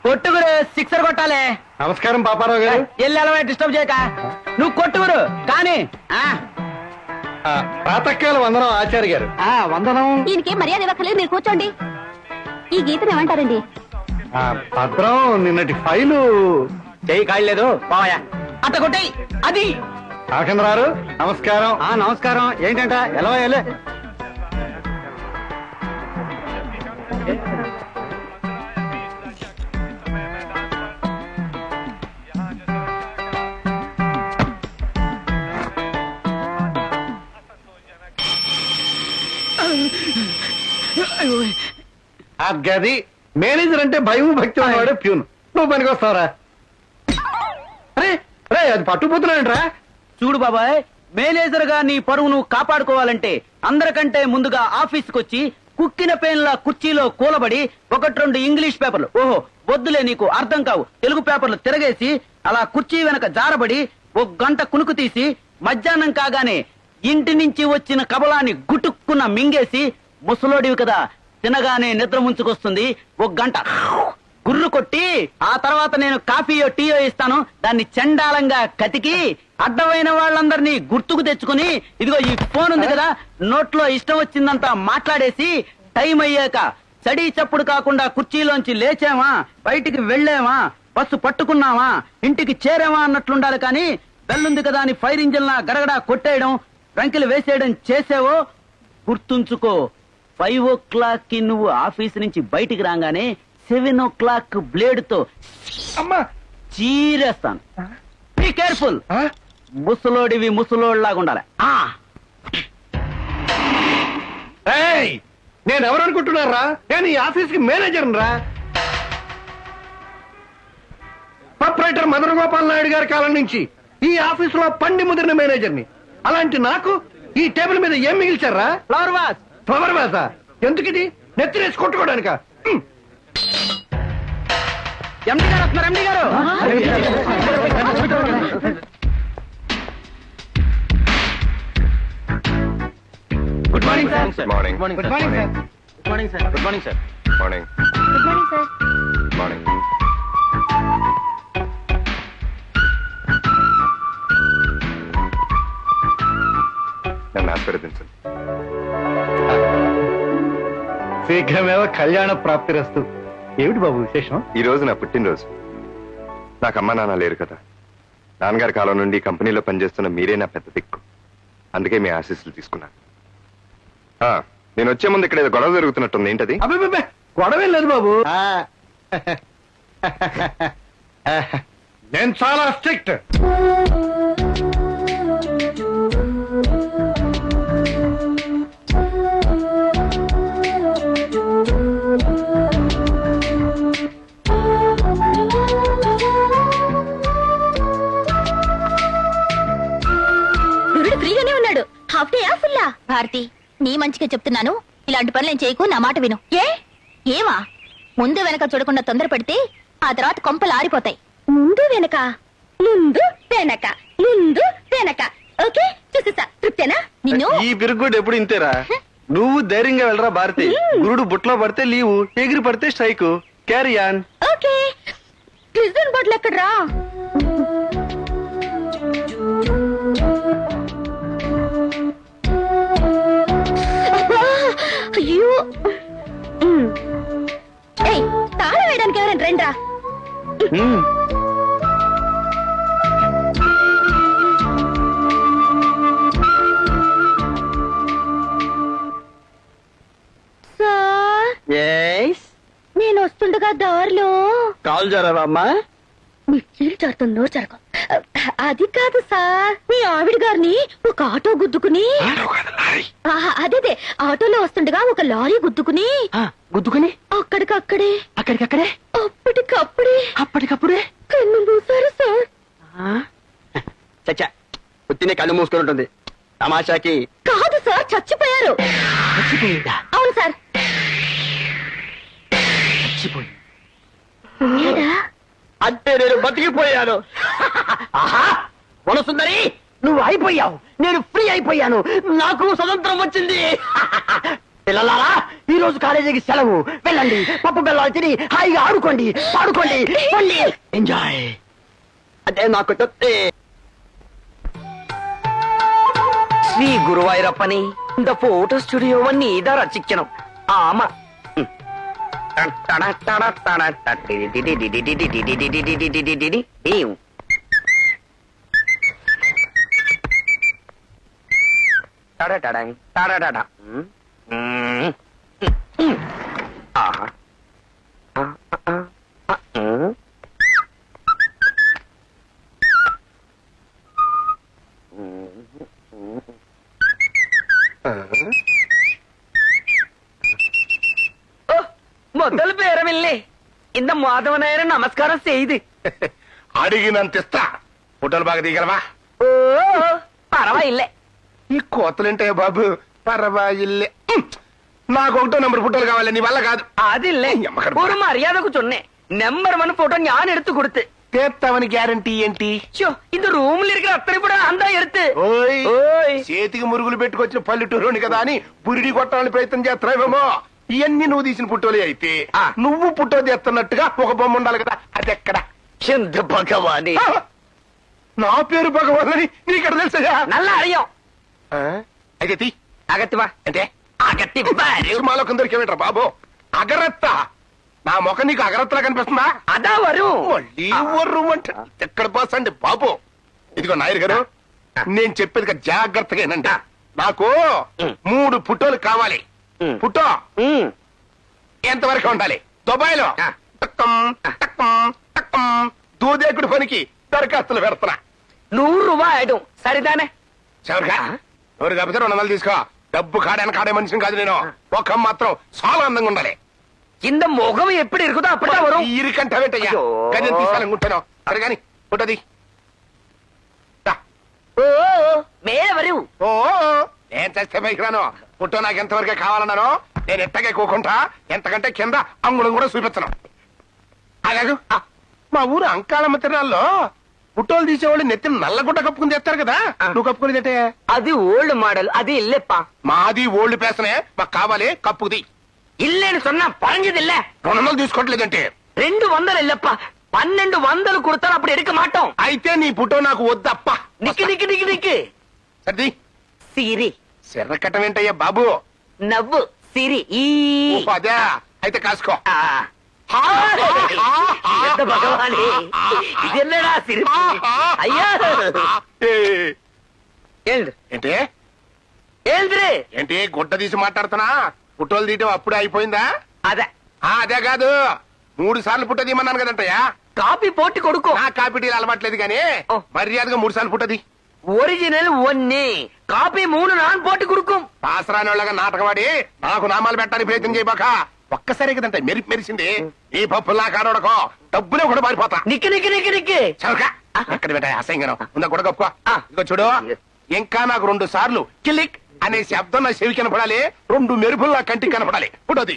కొట్టుగురు sixer కొట్టాలి. నమస్కారం పాపారావు గారు. ఎల్లి అలవా డిస్టర్బ్ చేయక నువ్వు కొట్టుగురు కానీ ప్రాతకాల వందనం ఆచార్య గారు. వందనం. ఈయనకేం మర్యాద ఇవ్వక్కర్లేదు, మీరు కూర్చోండి. ఈ గీతను ఏమంటారండి? భద్రం నిన్నటి ఫైలు చెయ్యి కాయలేదు పోయా అట్ట కొట్టాయి. అది రాఘేంద్రారు నమస్కారం. నమస్కారం. ఏంటంట ఎలా వెళ్ళే గది మేనేజర్ అంటే భయం భక్తి ఉన్నవాడే ప్యూన్. నువ్వు పనికి వస్తావరా? అరే రే అది పట్టుకుపోతున్నాడంట్రా. చూడు బాబాయ్, మేనేజర్ గా నీ పరువు నువ్వు కాపాడుకోవాలంటే అందరికంటే ముందుగా ఆఫీస్కి వచ్చి కుక్కిన పేన్ల కుర్చీలో కూలబడి 1-2 ఇంగ్లీష్ పేపర్లు, ఓహో వద్దులే నీకు అర్థం కావు, తెలుగు పేపర్లు తిరగేసి అలా కుర్చీ వెనక జారబడి 1 గంట కునుకు తీసి మధ్యాహ్నం కాగానే ఇంటి నుంచి వచ్చిన కబలాన్ని గుటుక్కున మింగేసి, ముసలోడివి కదా తినగానే నిద్ర ముంచుకొస్తుంది, 1 గంట గుర్రు కొట్టి ఆ తర్వాత నేను కాఫీయో టీయో ఇస్తాను, దాన్ని చండాలంగా కతికి అడ్డమైన వాళ్ళందరినీ గుర్తుకు తెచ్చుకుని ఇదిగో ఈ ఫోన్ ఉంది కదా నోట్లో ఇష్టం వచ్చిందంతా మాట్లాడేసి టైం అయ్యాక చడీ చప్పుడు కాకుండా కుర్చీలోంచి లేచామా, బయటికి వెళ్ళామా, బస్సు పట్టుకున్నామా, ఇంటికి చేరామా అన్నట్లుండాలి. కానీ బెల్లుంది కదా అని ఫైర్ ఇంజిన్ లా గడగడా కొట్టేయడం, రంకెలు వేసేయడం చేసేవో గుర్తుంచుకో. 5 o'clock కి నువ్వు ఆఫీస్ నుంచి బయటికి రాగానే 7 o'clock బ్లేడ్ తో అమ్మా చీరేస్తాను. Be careful. ముసలోడివి ముసలోడిలాగా ఉండాలి. నేను ఎవరు అనుకుంటున్నారా? నేను ఈ ఆఫీస్ కి మేనేజర్ రా. ప్రొపరైటర్ మదన గోపాల్ నాయుడు గారి కాలం నుంచి ఈ ఆఫీస్ లో పండి ముదిరిన మేనేజర్ ని. అలాంటి నాకు ఈ టేబుల్ మీద ఏం మిగిల్చారా? Flower vase. ఫ్లవర్ వాసా? ఎందుకు ఇది? నెత్తిరేసి కొట్టుకోవడానిక? ఎండి గారు వస్తున్నారు. ఎండి గారు good morning sir. Good morning. Good morning sir. Good morning sir. Good morning sir. Morning. Good morning sir. Morning. నన్ను ఆశీర్వదించండి. శీఘ్రమేవ కళ్యాణ ప్రాప్తిరస్తు. ఏమిటి బాబు విశేషం? ఈ రోజు నా పుట్టినరోజు. నాకు అమ్మా నాన్న లేరు కదా. నాన్నగారి కాలం నుండి కంపెనీలో పనిచేస్తున్న మీరే నా పెద్ద దిక్కు. అందుకే మీ ఆశీస్సులు తీసుకున్నాను. నేను వచ్చే ముందు ఇక్కడ ఏదో గొడవ జరుగుతున్నట్టుంది. ఏంటది? అబ్బే గొడవేం లేదు బాబు. నేను చాలా స్ట్రిక్ట్. ఫ్రీగానే ఉన్నాడు. Half day ఫుల్లా? భారతి, నీ మంచిగా చెప్తున్నాను, ఇలాంటి పనులు నేను చేయకు. నా మాట విను. ఏమా? ముందు వెనక చూడకుండా తొందర పెడితే ఆ తర్వాత కొంపలు ఆరిపోతాయి. ముందు వెనక, ముందు వెనక, ముందు వెనక. ఓకే, చూసేసా. తృప్తేనా? నిన్ను ఈ బిరుగుడు ఎప్పుడు ఇంతేరా. నువ్వు ధైర్యంగా వెళ్ళరా భారతి. గురుడు బుట్లో పడితే లీవు, ఎగిరి పడితే స్ట్రైక్. Carry on. ఓకే. క్రిస్టన్ బాటిల్ ఎక్కడ్రా? అయ్యో, తాళం వేయడానికి ఎవరైనా రండి రా. నేను వస్తుండగా దారిలో కాల్ జరావా అమ్మా? మీ కీలు జారుతుంది, నోరు జరగ. అది కాదు సార్, మీ ఆవిడ గారిని ఒక ఆటో గుద్దుకుని. అదే ఆటోలో వస్తుండగా ఒక లారీ గుద్దుకుని అక్కడికక్కడే అప్పటికప్పుడే కన్ను మూసారు సార్. చచ్చా, పుట్టినే కళ్ళు మూసుకొని ఉంటుంది. తమాషాకి కాదు సార్, చచ్చిపోయారు. అవును సార్. అంటే నేను బతికిపోయాను. వనసుందరి, నువ్వు అయిపోయావు, నేను ఫ్రీ అయిపోయాను, నాకు స్వతంత్రం వచ్చింది. పిల్లలారా ఈ రోజు కాలేజీకి సెలవు వెళ్ళండి పప్పు బెల్లాలు తిని హాయిగా ఆడుకోండి పాడుకోండి ఎంజాయ్ అదే నాకు చెప్తే శ్రీ గురువాయూరప్పని இந்த போட்டோ ஸ்டுடியோவை தான் ரசிக்கணும் ஆமா మొదలు పేరమిల్లే ఇంత మాధవనాయన నమస్కారం చేయదు అడిగినంత ఇస్తా ఫోటోలు బాగా దిగలవా ఓ పర్వాయిల్లే ఈ కోతలుంటాయి బాబు పర్వాయిల్లే నాకు ఒకటో నెంబర్ ఫోటోలు కావాలి నీ వల్ల కాదు അതില്ലേ ഞമ്മക്കത് ഒരു മര്യാദക്ക് ചൊന്നേ നമ്പർ 1 ഫോട്ടോ ഞാൻ എടുത്തു കൊടുത്ത് తీస్తావని గ్యారంటీ ఏంటి ஷோ இந்த రూమ్ல இருக்கிற అత్తని కూడా అందా ఎడుతు ఓయ్ ఓయ్ చేతికి మురుగులు పెట్టుకొచ్చిన పల్లెటూరుని కదా అని బురిడి కొట్టాలని ప్రయత్నం చేస్తున్నావేమో ఇవన్నీ నువ్వు తీసిన పుట్టోలే అయితే నువ్వు పుట్టో తీస్తున్నట్టుగా ఒక బొమ్మ ఉండాలి కదా అది ఎక్కడ ఎంత భగవాని ఆ, నా పేరు భగవాన్ అని నీకెక్కడ తెలుసా నల్ల అడియం అయితే తీ అగత్తివా అంటే అగత్తి బారు సినిమాలో కొందరికి బాబు అగరత్త నా ముఖం నీకు అగరత్తలా కనిపిస్తుందా అదా వరు మళ్ళీ వర్రు అంటే ఎక్కడ బాస్ అండి బాబు ఇదిగో నాయర్ గారు నేను చెప్పేది జాగ్రత్తగా ఏనండి నాకు 3 పుట్టోలు కావాలి పుట్టో ఎంతవరకు ఉండాలి దుబాయ్ లో దూదేకుడు పనికి దరఖాస్తులు పెడుతున్నా 100 రూపాయి ఆయిடும் సరిదానే చివరిగా ఎవరు కాకపోతే 200 తీసుకో డబ్బు కాడానికి కాడే మనిషిని కాదు నేను ముఖం మాత్రం చాలా అందంగా ఉండాలి இந்த முகம் எப்படி இருக்குதோ அப்படிதான் வரும் ఇరికంటావేటయ్యా అయ్యో. గదిని తీసాలనుకుంటాను సరే గాని పుట్టది ఓ మేల వరు ఓ నేను చేస్తే పైకి రాను పుట్టో నాకు ఎంతవరకే కావాలన్నాను నేను ఎట్టగే కూకుంటా ఎంతకంటే కింద అంగుళం కూడా చూపించను అలాగే మా ఊరు అంకాళమ్మ తిరణాల్లో పుట్టోలు తీసేవాళ్ళు నెత్తిన నల్లగుడ్డ కప్పుకుని చేస్తారు కదా నువ్వు కప్పుకునేదంటే అది ఓల్డ్ మోడల్ అది ఇల్లెప్పా మాది ఓల్డ్ పేసనే మాకు కావాలి కప్పుది இல்லன்னு சொன்னா பறஞ்சது இல்ல 200 తీసుకోవట్లేదంటే 200 இல்லப்பா 1200 கொடுத்தாலும் அப்படி எடுக்க மாட்டோம் అయితే నీ పుట్టో నాకు వద్దప్ప నిక్కి నిక్కి నిక్కి నిక్కి సర్ది సిరి సిర్రకట్టం ఏంటయ్యా బాబు నవ్వు సిరి ఈ ఓ, అదే అయితే కాసుకో ఆ. ఎంత భగవానే ఇదెన్నడా సిరి అయ్యా ఏంది ఏంటి ఏంద్రి ఏంటి గుడ్డ తీసి మాట్లాడుతున్నా పుట్టోలు తీయటం అప్పుడే అయిపోయిందా అదే అదే కాదు 3 సార్లు పుట్ట తీయమన్నాను కదంటయ్యా కాపీ పోటీ కొడుకో నా కాపీటీలు అలవాట్లేదు కానీ ఓ. మర్యాదగా 3 సార్లు పుట్టది ఒరిజినల్ ఒన్ని కాపీ 3 నాన్ పోటీ కొడుకు పాసరాని వాళ్ళగా నాటకవాడి నాకు నామాలు పెట్టడానికి ప్రయత్నం చేయబాక ఒక్కసారి కదంట మెరిసింది ఈ పప్పులా కాడోడకో డబ్బులే కూడా మారిపోతా నిక్కి నిక్కి నిక్కి నిక్కి చౌక ఎక్కడ పెట్టా అసహ్యంగా ఉందా కూడా గొప్ప ఆ. ఇదిగో చూడు ఇంకా నాకు 2 సార్లు కిలిక్ అనే శబ్దం నా చెవి కనపడాలి 2 మెరుపులు నా కంటికి కనపడాలి పుట్టది